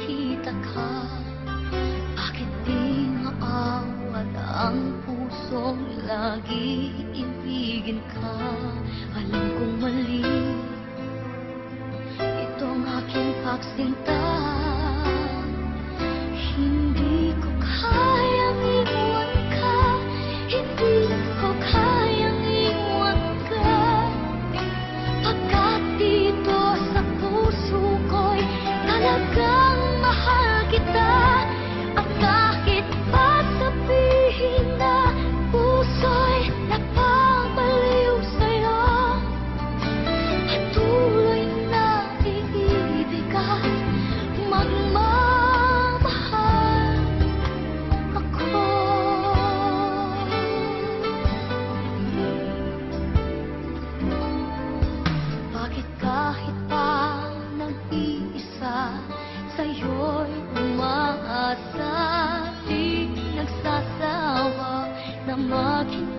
makita ka? Bakit di maawat ang pusong lagi ibigin ka? Alam kong mali itong aking pagsinta. Hindi ko kayang iwan ka, hindi ko kayang iwan ka. Pagkat dito sa puso ko'y talagang mahal kita. At kahit pa sabihin na puso'y napapaliw sa'yo, patuloy na iibig at magmamahal ako. Bakit kahit pa nag-iisa sa'yo'y umaasa, di nagsasawa na maging